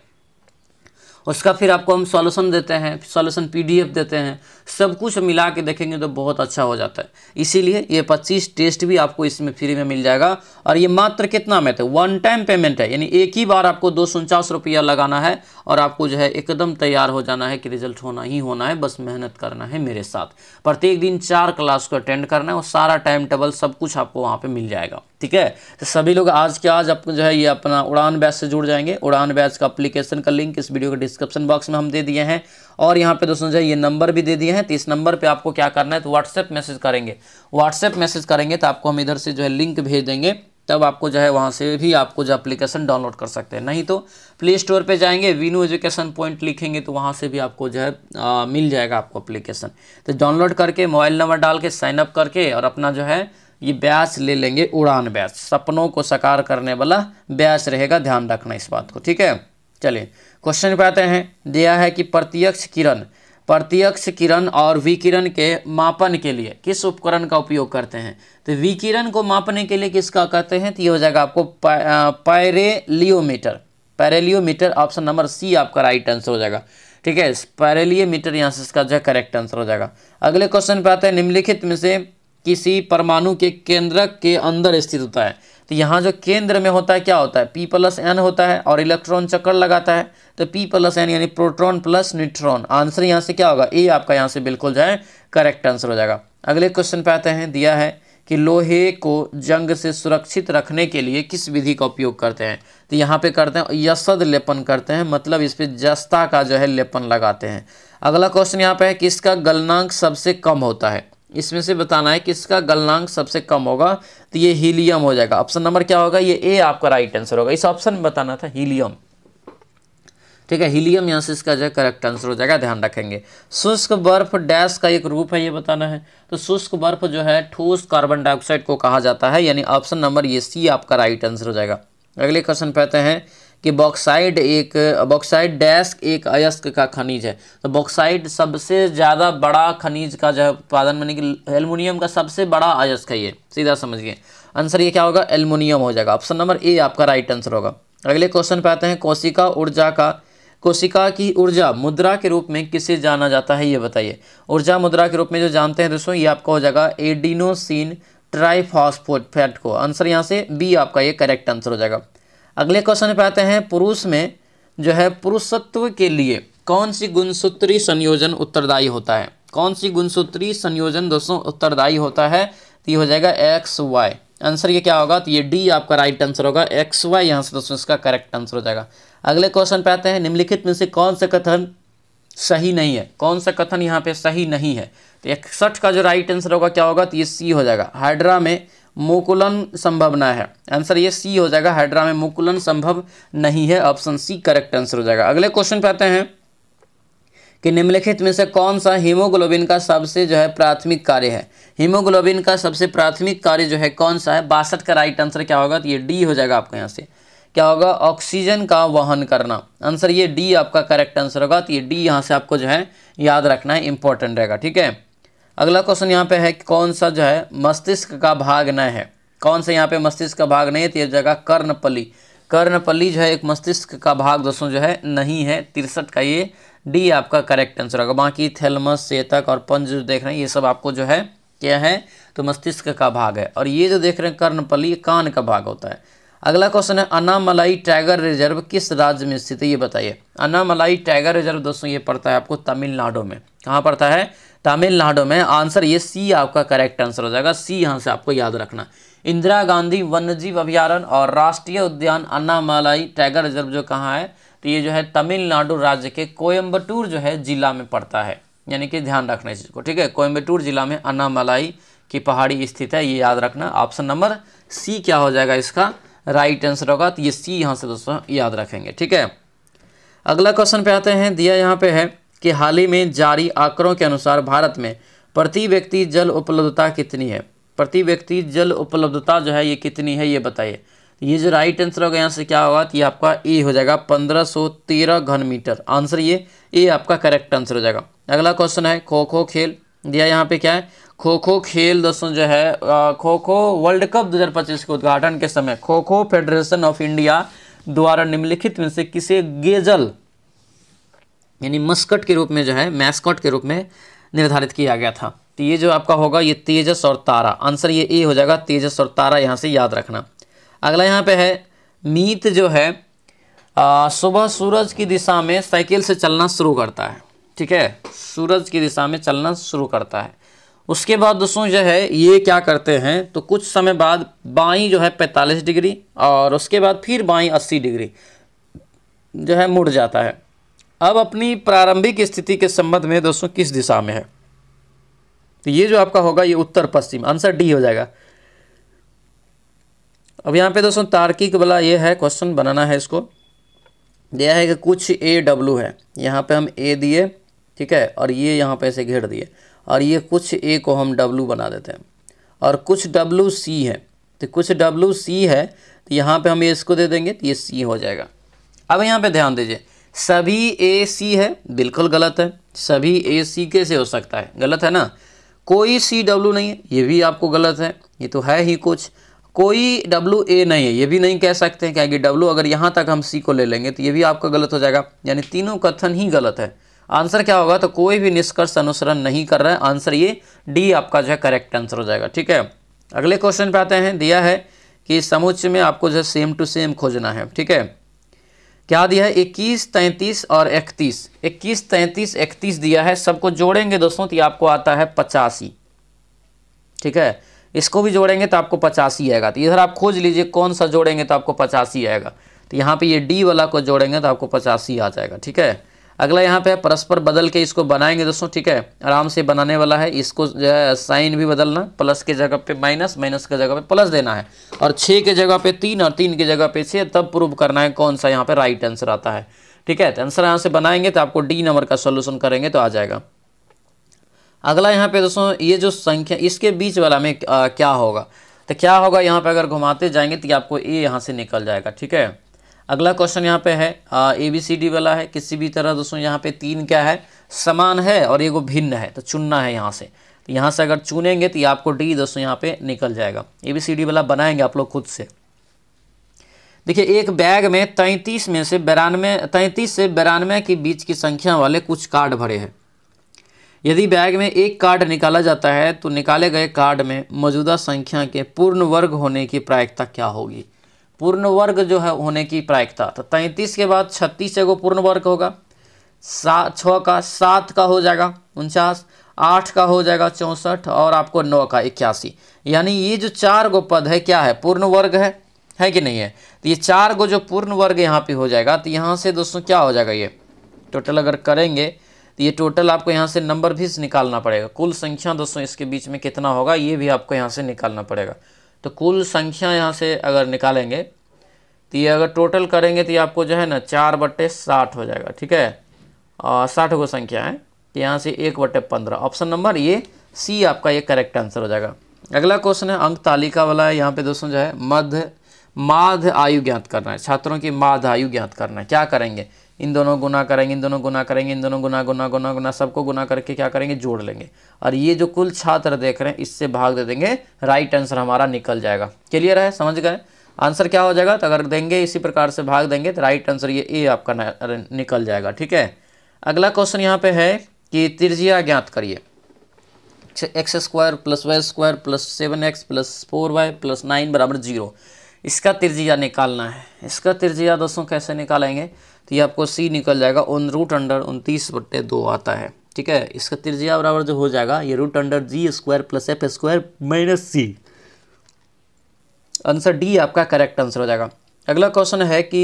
Speaker 1: उसका फिर आपको हम सॉल्यूशन देते हैं, सॉल्यूशन PDF देते हैं, सब कुछ मिला के देखेंगे तो बहुत अच्छा हो जाता है। इसीलिए ये 25 टेस्ट भी आपको इसमें फ्री में मिल जाएगा। और ये मात्र कितना में है? 1 टाइम पेमेंट है, यानी एक ही बार आपको 249 रुपया लगाना है और आपको जो है एकदम तैयार हो जाना है कि रिजल्ट होना ही होना है, बस मेहनत करना है मेरे साथ। प्रत्येक दिन 4 क्लास को अटेंड करना है और सारा टाइम टेबल सब कुछ आपको वहाँ पर मिल जाएगा, ठीक है। तो सभी लोग आज के आज आपको जो है ये अपना उड़ान बैच से जुड़ जाएंगे। उड़ान बैच का एप्लीकेशन का लिंक इस वीडियो के डिस्क्रिप्शन बॉक्स में हम दे दिए हैं और यहाँ पे दोस्तों जो है ये नंबर भी दे दिए हैं। तो इस नंबर पे आपको क्या करना है, तो व्हाट्सएप मैसेज करेंगे। व्हाट्सएप मैसेज करेंगे तो आपको हम इधर से जो है लिंक भेज देंगे, तब आपको जो है वहाँ से भी आपको जो एप्लीकेशन डाउनलोड कर सकते हैं। नहीं तो प्ले स्टोर पे जाएंगे, वीनू एजुकेशन पॉइंट लिखेंगे तो वहाँ से भी आपको जो है मिल जाएगा आपको एप्लीकेशन। तो डाउनलोड करके मोबाइल नंबर डाल के साइनअप करके और अपना जो है ये बैच ले लेंगे। उड़ान बैच सपनों को साकार करने वाला बैच रहेगा, ध्यान रखना इस बात को, ठीक है। चलिए क्वेश्चन पे आते हैं। दिया है कि प्रत्यक्ष किरण और विकिरण के मापन के लिए किस उपकरण का उपयोग करते हैं? तो विकिरण को मापने के लिए किसका कहते हैं? तो ये हो जाएगा आपको पैरेलियोमीटर। पैरेलियोमीटर ऑप्शन नंबर सी आपका राइट आंसर हो जाएगा, ठीक है। पैरेलियोमीटर यहाँ से इसका जो है करेक्ट आंसर हो जाएगा। अगले क्वेश्चन पे आते हैं, निम्नलिखित में से किसी परमाणु के केंद्रक के अंदर स्थित होता है? तो यहाँ जो केंद्र में होता है क्या होता है, P+N होता है और इलेक्ट्रॉन चक्कर लगाता है, तो P+N यानी प्रोटॉन प्लस न्यूट्रॉन। आंसर यहाँ से क्या होगा, ए आपका यहाँ से बिल्कुल जो है करेक्ट आंसर हो जाएगा। अगले क्वेश्चन पे आते हैं, दिया है कि लोहे को जंग से सुरक्षित रखने के लिए किस विधि का उपयोग करते हैं, तो यहाँ पे करते हैं यशद लेपन करते हैं, मतलब इस पे जस्ता का जो है लेपन लगाते हैं। अगला क्वेश्चन यहाँ पे है किसका गलनांक सबसे कम होता है, इसमें से बताना है किसका गलनांक सबसे कम होगा, तो ये हीलियम हो जाएगा। ऑप्शन नंबर क्या होगा, ये ए आपका राइट आंसर होगा। इस ऑप्शन में बताना था हीलियम, ठीक है, हीलियम यहाँ से इसका जो है करेक्ट आंसर हो जाएगा, ध्यान रखेंगे। शुष्क बर्फ डैश का एक रूप है, ये बताना है। तो शुष्क बर्फ जो है ठोस कार्बन डाइऑक्साइड को कहा जाता है, यानी ऑप्शन नंबर ये सी आपका राइट आंसर हो जाएगा। अगले क्वेश्चन पे आते हैं कि बॉक्साइड डैश एक अयस्क का खनिज है। तो बॉक्साइड सबसे ज़्यादा बड़ा खनिज का जो है उत्पादन, मानी कि एल्युमिनियम का सबसे बड़ा अयस्क है ये, सीधा समझिए। आंसर ये क्या होगा, एल्युमिनियम हो जाएगा। ऑप्शन नंबर ए आपका राइट आंसर होगा। अगले क्वेश्चन पे आते हैं कोशिका की ऊर्जा मुद्रा के रूप में किसे जाना जाता है, ये बताइए। ऊर्जा मुद्रा के रूप में जो जानते हैं दोस्तों, ये आपका हो जाएगा एडिनोसिन ट्राइफॉस्फेट को। आंसर यहाँ से बी आपका ये करेक्ट आंसर हो जाएगा। अगले क्वेश्चन पे आते हैं, पुरुष में जो है पुरुषत्व के लिए कौन सी गुणसूत्री संयोजन उत्तरदायी होता है, कौन सी गुणसूत्री संयोजन दोस्तों उत्तरदायी होता है, तो ये हो जाएगा XY। आंसर ये क्या होगा, तो ये डी आपका राइट आंसर होगा, XY यहाँ से दोस्तों इसका करेक्ट आंसर हो जाएगा। अगले क्वेश्चन पे आते हैं, निम्नलिखित में से कौन सा कथन सही नहीं है, कौन सा कथन यहाँ पे सही नहीं है, तो 61 का जो राइट आंसर होगा क्या होगा, तो ये सी हो जाएगा, हाइड्रा में मुकुलन संभव न है। आंसर ये सी हो जाएगा, हाइड्रा में मुकुलन संभव नहीं है, ऑप्शन सी करेक्ट आंसर हो जाएगा। अगले क्वेश्चन पे आते हैं कि निम्नलिखित में से कौन सा हीमोग्लोबिन का सबसे जो है प्राथमिक कार्य है, हीमोग्लोबिन का सबसे प्राथमिक कार्य जो है कौन सा है, 62 का राइट आंसर क्या होगा, तो ये डी हो जाएगा आपका यहाँ से, क्या होगा, ऑक्सीजन का वहन करना। आंसर ये डी आपका करेक्ट आंसर होगा, तो ये डी यहाँ से आपको जो है याद रखना है, इंपॉर्टेंट रहेगा, ठीक है। अगला क्वेश्चन यहाँ पे है कि कौन सा जो है मस्तिष्क का भाग न है, कौन सा यहाँ पे मस्तिष्क का भाग नहीं है, तो ये जगह कर्णपली। कर्णपली जो है एक मस्तिष्क का भाग दोस्तों जो है नहीं है, 63 का ये डी आपका करेक्ट आंसर होगा। बाकी थैलमस, चेतक और पंज जो देख रहे हैं ये सब आपको जो है क्या है, तो मस्तिष्क का भाग है, और ये जो देख रहे हैं कर्णपली ये कान का भाग होता है। अगला क्वेश्चन है, अन्नामलाई टाइगर रिजर्व किस राज्य में स्थित है, ये बताइए। अन्नामलाई टाइगर रिजर्व दोस्तों ये पड़ता है आपको तमिलनाडु में, कहाँ पड़ता है, तमिलनाडु में। आंसर ये सी आपका करेक्ट आंसर हो जाएगा, सी यहाँ से आपको याद रखना। इंदिरा गांधी वन्यजीव अभयारण्य और राष्ट्रीय उद्यान अन्नामलाई टाइगर रिजर्व जो कहाँ है, तो ये जो है तमिलनाडु राज्य के कोयम्बटूर जो है जिला में पड़ता है, यानी कि ध्यान रखना इस चीज़ को, ठीक है। कोयम्बटूर जिला में अन्नामलाई की पहाड़ी स्थित है, ये याद रखना। ऑप्शन नंबर सी क्या हो जाएगा इसका राइट आंसर होगा, तो ये सी यहाँ से दोस्तों याद रखेंगे, ठीक है। अगला क्वेश्चन पे आते हैं, दिया यहाँ पे है कि हाल ही में जारी आंकड़ों के अनुसार भारत में प्रति व्यक्ति जल उपलब्धता कितनी है, प्रति व्यक्ति जल उपलब्धता जो है ये कितनी है, ये बताइए। ये जो राइट आंसर होगा यहाँ से क्या होगा, तो ये आपका ए हो जाएगा, 1513 घन मीटर। आंसर ये ए आपका करेक्ट आंसर हो जाएगा। अगला क्वेश्चन है, खो खो खेल दिया यहाँ पे क्या है, खो खो खेल दोस्तों जो है खो खो वर्ल्ड कप 2025 के उद्घाटन के समय kho kho federation of India द्वारा निम्नलिखित में से किसे गेजल यानी मस्कट के रूप में जो है मैस्कॉट के रूप में निर्धारित किया गया था, तो ये जो आपका होगा ये तेजस और तारा। आंसर ये ए हो जाएगा, तेजस और तारा, यहाँ से याद रखना। अगला यहाँ पे है, मीत जो है सुबह सूरज की दिशा में साइकिल से चलना शुरू करता है, ठीक है, सूरज की दिशा में चलना शुरू करता है। उसके बाद दोस्तों जो है ये क्या करते हैं, तो कुछ समय बाद बाईं जो है 45 डिग्री और उसके बाद फिर बाईं 80 डिग्री जो है मुड़ जाता है। अब अपनी प्रारंभिक स्थिति के संबंध में दोस्तों किस दिशा में है, तो ये जो आपका होगा ये उत्तर पश्चिम। आंसर डी हो जाएगा। अब यहाँ पे दोस्तों तार्किक वाला ये है, क्वेश्चन बनाना है, इसको दिया है कि कुछ ए डब्लू है, यहाँ पे हम ए दिए, ठीक है, और ये यहाँ पे ऐसे घेर दिए, और ये कुछ ए को हम डब्लू बना देते हैं, और कुछ डब्लू सी है, तो कुछ डब्लू सी है, तो यहाँ पे हम ये इसको दे देंगे, तो ये सी हो जाएगा। अब यहाँ पे ध्यान दीजिए, सभी ए सी है, बिल्कुल गलत है। सभी ए सी कैसे हो सकता है, गलत है ना। कोई सी डब्लू नहीं है, ये भी आपको गलत है, ये तो है ही कुछ। कोई डब्लू ए नहीं है, ये भी नहीं कह सकते हैं, क्योंकि डब्लू अगर यहाँ तक हम सी को ले लेंगे तो ये भी आपका गलत हो जाएगा, यानी तीनों कथन ही गलत है। आंसर क्या होगा, तो कोई भी निष्कर्ष अनुसरण नहीं कर रहा है। आंसर ये डी आपका जो है करेक्ट आंसर हो जाएगा, ठीक है। अगले क्वेश्चन पे आते हैं, दिया है कि समुच्चय में आपको जो है सेम टू सेम खोजना है। ठीक है, क्या दिया है 21, 33 और 31। 21, 33, 31 दिया है, सबको जोड़ेंगे दोस्तों तो ये आपको आता है 85। ठीक है, इसको भी जोड़ेंगे तो आपको 85 आएगा। तो इधर आप खोज लीजिए कौन सा जोड़ेंगे तो आपको 85 आएगा। तो यहाँ पे ये डी वाला को जोड़ेंगे तो आपको 85 आ जाएगा। ठीक है, अगला यहाँ पे परस्पर बदल के इसको बनाएंगे दोस्तों। ठीक है, आराम से बनाने वाला है। इसको जो है साइन भी बदलना, प्लस के जगह पे माइनस, माइनस के जगह पे प्लस देना है, और 6 के जगह पे 3 और 3 की जगह पे 6, तब प्रूव करना है कौन सा यहाँ पे राइट आंसर आता है। ठीक है, तो आंसर यहाँ से बनाएंगे तो आपको डी नंबर का सोल्यूशन करेंगे तो आ जाएगा। अगला यहाँ पे दोस्तों ये जो संख्या इसके बीच वाला में क्या होगा, तो क्या होगा यहाँ पे अगर घुमाते जाएंगे तो आपको ए यहाँ से निकल जाएगा। ठीक है, अगला क्वेश्चन यहाँ पे है ABCD वाला है। किसी भी तरह दोस्तों यहाँ पे 3 क्या है समान है और एगो भिन्न है, तो चुनना है यहाँ से। तो यहाँ से अगर चुनेंगे तो आपको डी दोस्तों यहाँ पे निकल जाएगा। ABCD वाला बनाएंगे आप लोग खुद से। देखिए, एक बैग में 33 से 92 के बीच की संख्या वाले कुछ कार्ड भरे हैं। यदि बैग में एक कार्ड निकाला जाता है तो निकाले गए कार्ड में मौजूदा संख्या के पूर्ण वर्ग होने की प्रायिकता क्या होगी। पूर्ण वर्ग जो है होने की प्रायिकता, तो 33 के बाद 36 एगो पूर्ण वर्ग होगा, 6 का 7 का हो जाएगा 49, 8 का हो जाएगा 64 और आपको 9 का 81। यानी ये जो 4 गो पद है क्या है पूर्ण वर्ग है कि नहीं है। तो ये 4 गो जो पूर्ण वर्ग यहाँ पे हो जाएगा। तो यहाँ से दोस्तों क्या हो जाएगा, ये टोटल अगर करेंगे तो ये टोटल आपको यहाँ से नंबर भी निकालना पड़ेगा। कुल संख्या दोस्तों इसके बीच में कितना होगा ये भी आपको यहाँ से निकालना पड़ेगा। तो कुल संख्या यहाँ से अगर निकालेंगे तो ये अगर टोटल करेंगे तो ये आपको जो है ना 4/60 हो जाएगा। ठीक है, 60 गो संख्या है, तो यहाँ से 1/15 ऑप्शन नंबर ये सी आपका ये करेक्ट आंसर हो जाएगा। अगला क्वेश्चन है अंक तालिका वाला है। यहाँ पे दोस्तों जो है माध्य आयु ज्ञात करना है, छात्रों की माध्य आयु ज्ञात करना है। क्या करेंगे, इन दोनों गुना करेंगे, इन दोनों गुना करेंगे, इन दोनों गुना सबको गुना करके क्या करेंगे जोड़ लेंगे, और ये जो कुल छात्र देख रहे हैं इससे भाग दे देंगे, राइट आंसर हमारा निकल जाएगा। क्लियर है, समझ गए आंसर क्या हो जाएगा। तो अगर देंगे इसी प्रकार से भाग देंगे तो राइट आंसर ये ए आपका निकल जाएगा। ठीक है, अगला क्वेश्चन यहाँ पे है कि त्रिज्या ज्ञात करिए। x² + y² + 7x + 4y + 9 = 0। इसका त्रिज्या निकालना है। इसका त्रिज्या दोस्तों कैसे निकालेंगे, तो ये आपको सी निकल जाएगा, √29/2 आता है। ठीक है, इसका त्रिज्या बराबर जो हो जाएगा ये √g² + f² - c। Answer D आपका करेक्ट आंसर हो जाएगा। अगला क्वेश्चन है कि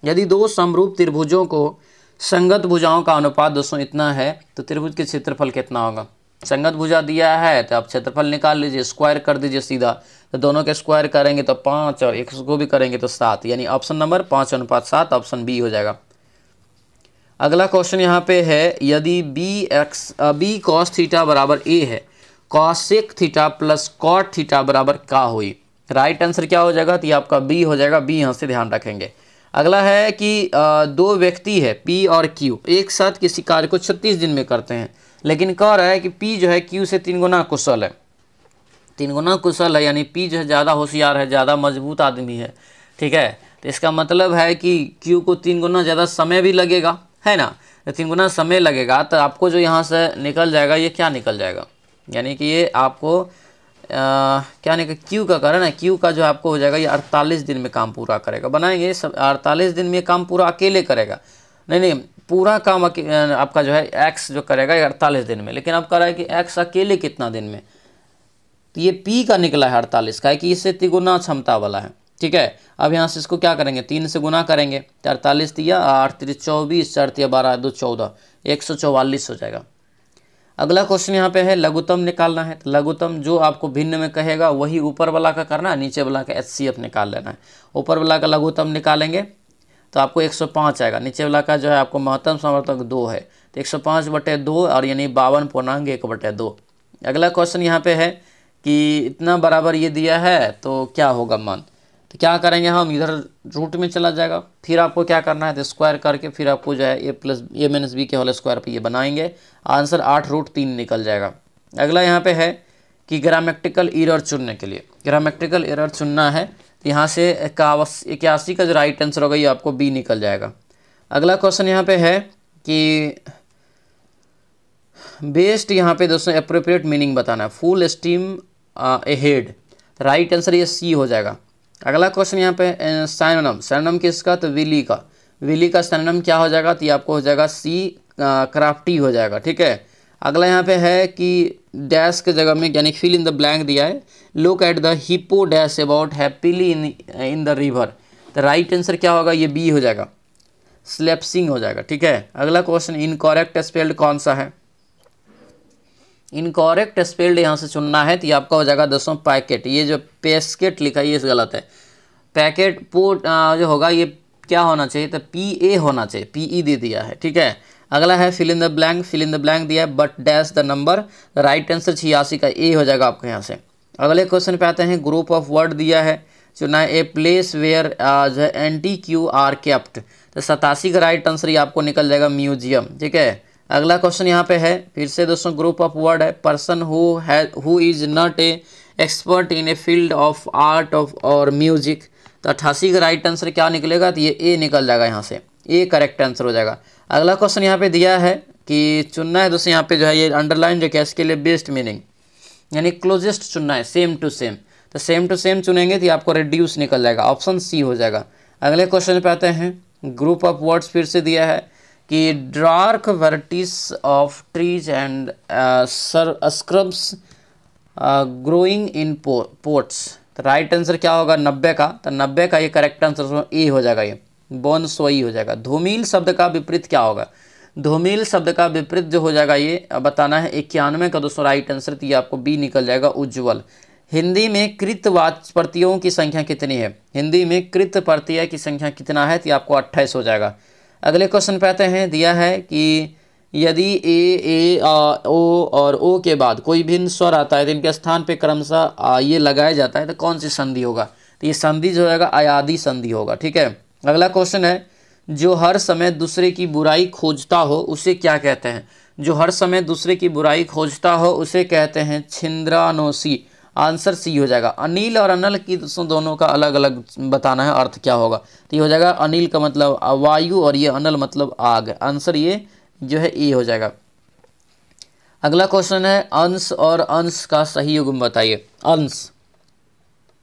Speaker 1: यदि दो समरूप त्रिभुजों को संगत भुजाओं का अनुपात दोस्तों इतना है तो त्रिभुज के क्षेत्रफल कितना होगा। संगत भुजा दिया है तो आप क्षेत्रफल निकाल लीजिए, स्क्वायर कर दीजिए सीधा। तो दोनों के स्क्वायर करेंगे तो 5 और एक को भी करेंगे तो 7, यानी ऑप्शन नंबर 5:7 ऑप्शन बी हो जाएगा। अगला क्वेश्चन यहाँ पे है यदि बी cos थीटा बराबर a है, cosec थीटा + cot थीटा बराबर क्या हुई। राइट आंसर क्या हो जाएगा, तो ये आपका बी हो जाएगा। बी यहाँ से ध्यान रखेंगे। अगला है कि दो व्यक्ति है P और Q एक साथ किसी कार्य को 36 दिन में करते हैं, लेकिन कह रहा है कि P जो है Q से 3 गुना कुशल है। 3 गुना कुशल है यानी P जो है ज़्यादा होशियार है, ज़्यादा मजबूत आदमी है। ठीक है, तो इसका मतलब है कि Q को 3 गुना ज़्यादा समय भी लगेगा, है ना। तो 3 गुना समय लगेगा तो आपको जो यहाँ से निकल जाएगा ये क्या निकल जाएगा, यानी कि ये आपको क्या निकल Q का कारण है। Q का जो आपको हो जाएगा ये 48 दिन में काम पूरा करेगा। बनाएंगे सब 48 दिन में काम पूरा अकेले करेगा, नहीं पूरा काम आपका जो है X जो करेगा ये 48 दिन में। लेकिन अब कह रहा है कि X अकेले कितना दिन में, तो ये P का निकला है 48 का, है कि इससे तिगुना क्षमता वाला है। ठीक है, अब यहाँ से इसको क्या करेंगे 3 से गुना करेंगे, 48 दिया 8 3 24 4 3 12 2 14 144 हो जाएगा। अगला क्वेश्चन यहाँ पे है लघुत्तम निकालना है। तो लघुत्तम जो आपको भिन्न में कहेगा वही ऊपर वाला का करना है, नीचे वाला का HCF निकाल लेना है। ऊपर वाला का लघुत्तम निकालेंगे तो आपको 105 आएगा, नीचे वाला का जो है आपको महत्तम समवर्तक 2 है तो 105/2 और यानी 52.1/2। अगला क्वेश्चन यहाँ पे है कि इतना बराबर ये दिया है तो क्या होगा मान, तो क्या करेंगे हम इधर रूट में चला जाएगा, फिर आपको क्या करना है तो स्क्वायर करके फिर आपको जो है a + b के होल स्क्वायर पे ये बनाएंगे, आंसर 8√3 निकल जाएगा। अगला यहाँ पे है कि ग्रामेटिकल एरर चुनने के लिए, ग्रामेटिकल एरर चुनना है तो यहाँ से 81 का जो राइट आंसर होगा ये आपको बी निकल जाएगा। अगला क्वेश्चन यहाँ पे है कि बेस्ट यहाँ पे दोस्तों एप्रोप्रिएट मीनिंग बताना है, full steam ahead, right answer ये सी हो जाएगा। अगला क्वेश्चन यहाँ पे सिनोनिम, सिनोनिम किसका, तो विली का, विली का सिनोनिम क्या हो जाएगा, तो ये आपको हो जाएगा सी, क्राफ्टी हो जाएगा। ठीक है, अगला यहाँ पे है कि डैश के जगह में यानी फिल इन द ब्लैंक दिया है, look at the hippo dash about happily in the river, तो राइट आंसर क्या होगा, ये बी हो जाएगा, स्लेप्सिंग हो जाएगा। ठीक है, अगला क्वेश्चन इनकरेक्ट स्पेल्ड कौन सा है, इनकरेक्ट स्पेल्ड यहाँ से चुनना है, तो ये आपका हो जाएगा दोस्तों पैकेट, ये जो पेस्केट लिखा है ये गलत है, पैकेट पोर्ट जो होगा ये क्या होना चाहिए, तो PA होना चाहिए, PE दे दिया है। ठीक है, अगला है fill in the blank, fill in the blank दिया है but dash the number, right answer 86 का A हो जाएगा आपके यहाँ से। अगले क्वेश्चन पे आते हैं, ग्रुप ऑफ वर्ड दिया है, चुना है ए प्लेस वेयर जो है एंटीक्यू आर केप्ट, तो 87 का राइट आंसर ये आपको निकल जाएगा म्यूजियम। ठीक है, अगला क्वेश्चन यहाँ पे है फिर से दोस्तों ग्रुप ऑफ वर्ड है, person who is not a expert in a field of art of और म्यूजिक, तो 88 का राइट आंसर क्या निकलेगा, तो ये ए निकल जाएगा, यहाँ से ए करेक्ट आंसर हो जाएगा। अगला क्वेश्चन यहाँ पे दिया है कि चुनना है दोस्तों यहाँ पे जो है ये अंडरलाइन जो है इसके लिए बेस्ट मीनिंग यानी क्लोजेस्ट चुनना है, सेम टू सेम, तो सेम टू सेम चुनेंगे तो आपको रिड्यूस निकल जाएगा, ऑप्शन सी हो जाएगा। अगले क्वेश्चन पे आते हैं, ग्रुप ऑफ वर्ड्स फिर से दिया है कि dark varieties of trees and scrubs growing in pots, तो राइट आंसर क्या होगा 90 का, तो 90 का ये करेक्ट आंसर ए हो जाएगा, ये बोनसोई हो जाएगा। धूमिल शब्द का विपरीत क्या होगा, धूमिल शब्द का विपरीत जो हो जाएगा ये बताना है, 91 का दोस्तों राइट आंसर, तो ये आपको बी निकल जाएगा उज्ज्वल। हिंदी में कृत प्रत्ययों की संख्या कितनी है, हिंदी में कृत प्रत्यय की संख्या कितना है, तो आपको 28 हो जाएगा। अगले क्वेश्चन पे आते हैं, दिया है कि यदि ए ओ और ओ के बाद कोई भिन्न स्वर आता है तो इनके स्थान पे क्रमशः ये लगाया जाता है, तो कौन सी संधि होगा, तो ये संधि जो होगा अयादी संधि होगा। ठीक है, अगला क्वेश्चन है, जो हर समय दूसरे की बुराई खोजता हो उसे क्या कहते हैं, जो हर समय दूसरे की बुराई खोजता हो उसे कहते हैं छिंद्रानोसी, आंसर सी हो जाएगा। अनिल और अनल की दोनों का अलग अलग बताना है अर्थ क्या होगा, तो ये हो जाएगा अनिल का मतलब वायु और ये अनल मतलब आग, आंसर ये जो है ए हो जाएगा। अगला क्वेश्चन है, अंश और अंश का सही युग्म बताइए, अंश,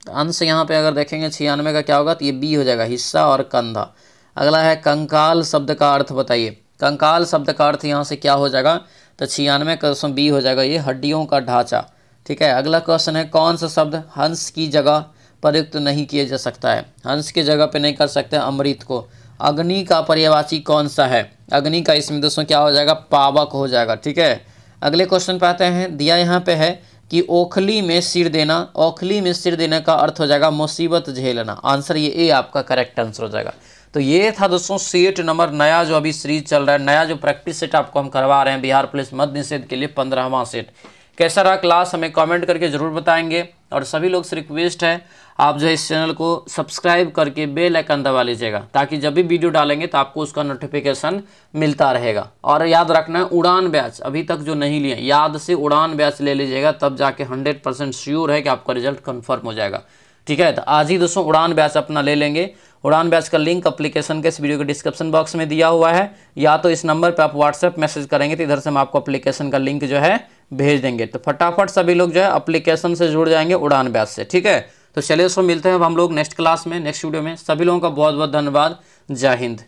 Speaker 1: अंश यहाँ पे अगर देखेंगे 96 का क्या होगा, तो ये बी हो जाएगा, हिस्सा और कंधा। अगला है कंकाल शब्द का अर्थ बताइए, कंकाल शब्द का अर्थ यहाँ से क्या हो जाएगा, तो 96 का दोस्तों बी हो जाएगा, ये हड्डियों का ढांचा। ठीक है, अगला क्वेश्चन है, कौन सा शब्द हंस की जगह प्रयुक्त नहीं किया जा सकता है, हंस की जगह पे नहीं कर सकते अमृत को। अग्नि का पर्यायवाची कौन सा है, अग्नि का इसमें दोस्तों क्या हो जाएगा, पावक हो जाएगा। ठीक है, अगले क्वेश्चन पे आते हैं, दिया यहाँ पे है कि ओखली में सिर देना, ओखली में सिर देने का अर्थ हो जाएगा मुसीबत झेलना, आंसर ये ए आपका करेक्ट आंसर हो जाएगा। तो ये था दोस्तों सेट नंबर नया जो अभी सीरीज चल रहा है, नया जो प्रैक्टिस सेट आपको हम करवा रहे हैं बिहार पुलिस मद्य निषेध के लिए 15वां सेट। कैसा रहा क्लास हमें कमेंट करके ज़रूर बताएंगे, और सभी लोग से रिक्वेस्ट है आप जो है इस चैनल को सब्सक्राइब करके बेल आइकन दबा लीजिएगा, ताकि जब भी वीडियो डालेंगे तो आपको उसका नोटिफिकेशन मिलता रहेगा। और याद रखना है उड़ान बैच अभी तक जो नहीं लिए याद से उड़ान बैच ले लीजिएगा, तब जाके 100% श्योर है कि आपका रिजल्ट कन्फर्म हो जाएगा। ठीक है, तो आज ही दोस्तों उड़ान बैच अपना ले लेंगे। उड़ान बैच का लिंक एप्लीकेशन के इस वीडियो के डिस्क्रिप्शन बॉक्स में दिया हुआ है, या तो इस नंबर पे आप व्हाट्सएप मैसेज करेंगे तो इधर से हम आपको एप्लीकेशन का लिंक जो है भेज देंगे। तो फटाफट सभी लोग जो है एप्लीकेशन से जुड़ जाएंगे उड़ान बैच से। ठीक है, तो चलिए दोस्तों मिलते हैं अब हम लोग नेक्स्ट क्लास में, नेक्स्ट वीडियो में। सभी लोगों का बहुत बहुत धन्यवाद। जय हिंद।